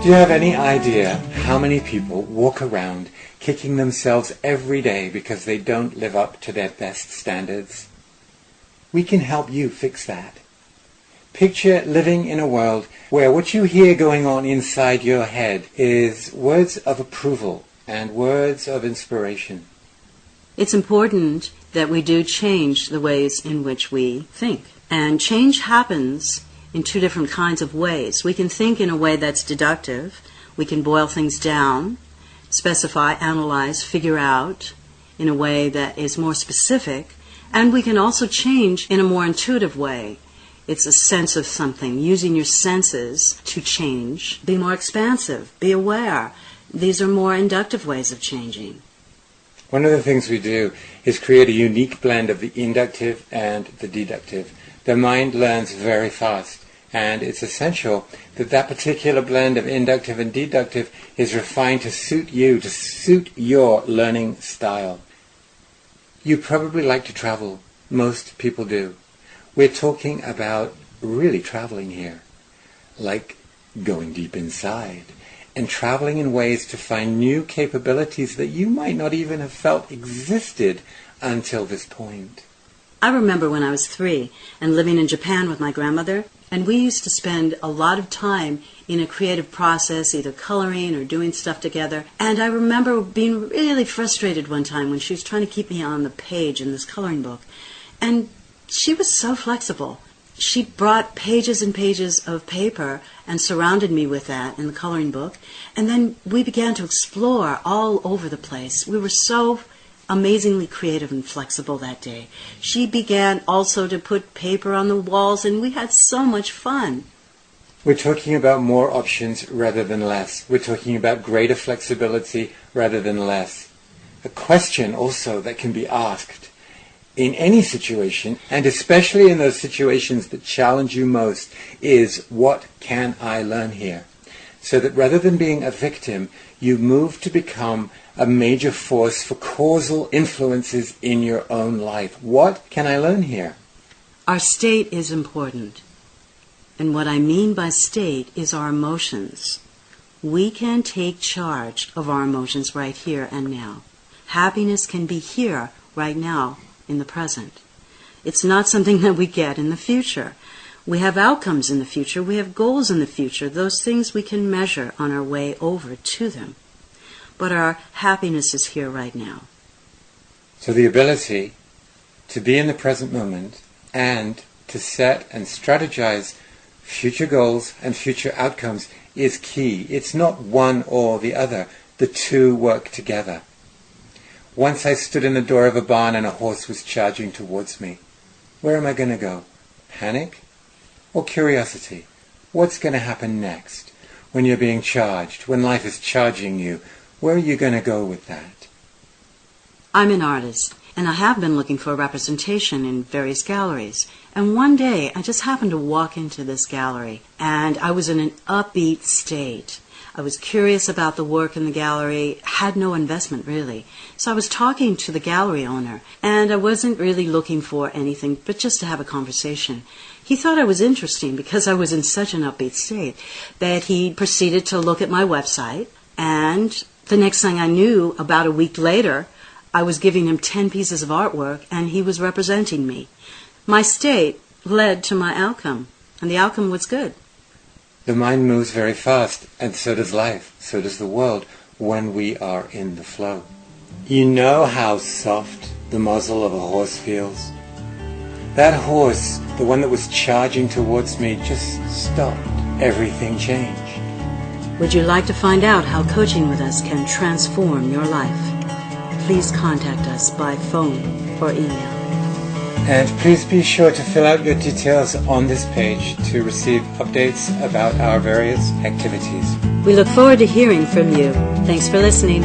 Do you have any idea how many people walk around kicking themselves every day because they don't live up to their best standards? We can help you fix that. Picture living in a world where what you hear going on inside your head is words of approval and words of inspiration. It's important that we do change the ways in which we think. And change happens in two different kinds of ways. We can think in a way that's deductive. We can boil things down, specify, analyze, figure out in a way that is more specific. And we can also change in a more intuitive way. It's a sense of something, using your senses to change. Be more expansive, be aware. These are more inductive ways of changing. One of the things we do is create a unique blend of the inductive and the deductive. The mind learns very fast, and it's essential that that particular blend of inductive and deductive is refined to suit you, to suit your learning style. You probably like to travel. Most people do. We're talking about really traveling here, like going deep inside and traveling in ways to find new capabilities that you might not even have felt existed until this point. I remember when I was 3 and living in Japan with my grandmother, and we used to spend a lot of time in a creative process, either coloring or doing stuff together. And I remember being really frustrated one time when she was trying to keep me on the page in this coloring book. And she was so flexible. She brought pages and pages of paper and surrounded me with that in the coloring book. And then we began to explore all over the place. We were so amazingly creative and flexible that day. She began also to put paper on the walls, and we had so much fun. We're talking about more options rather than less. We're talking about greater flexibility rather than less. A question also that can be asked in any situation, and especially in those situations that challenge you most, is what can I learn here? So that rather than being a victim, you move to become a major force for causal influences in your own life. What can I learn here? Our state is important. And what I mean by state is our emotions. We can take charge of our emotions right here and now. Happiness can be here right now in the present. It's not something that we get in the future. We have outcomes in the future. We have goals in the future. Those things we can measure on our way over to them. But our happiness is here right now. So the ability to be in the present moment and to set and strategize future goals and future outcomes is key. It's not one or the other. The two work together. Once I stood in the door of a barn and a horse was charging towards me. Where am I going to go? Panic or curiosity? What's going to happen next? When you're being charged, when life is charging you, where are you going to go with that? I'm an artist, and I have been looking for a representation in various galleries. And one day, I just happened to walk into this gallery, and I was in an upbeat state. I was curious about the work in the gallery, had no investment really. So I was talking to the gallery owner, and I wasn't really looking for anything but just to have a conversation. He thought I was interesting because I was in such an upbeat state that he proceeded to look at my website, and the next thing I knew, about a week later, I was giving him 10 pieces of artwork, and he was representing me. My state led to my outcome, and the outcome was good. The mind moves very fast, and so does life, so does the world, when we are in the flow. You know how soft the muzzle of a horse feels? That horse, the one that was charging towards me, just stopped. Everything changed. Would you like to find out how coaching with us can transform your life? Please contact us by phone or email. And please be sure to fill out your details on this page to receive updates about our various activities. We look forward to hearing from you. Thanks for listening.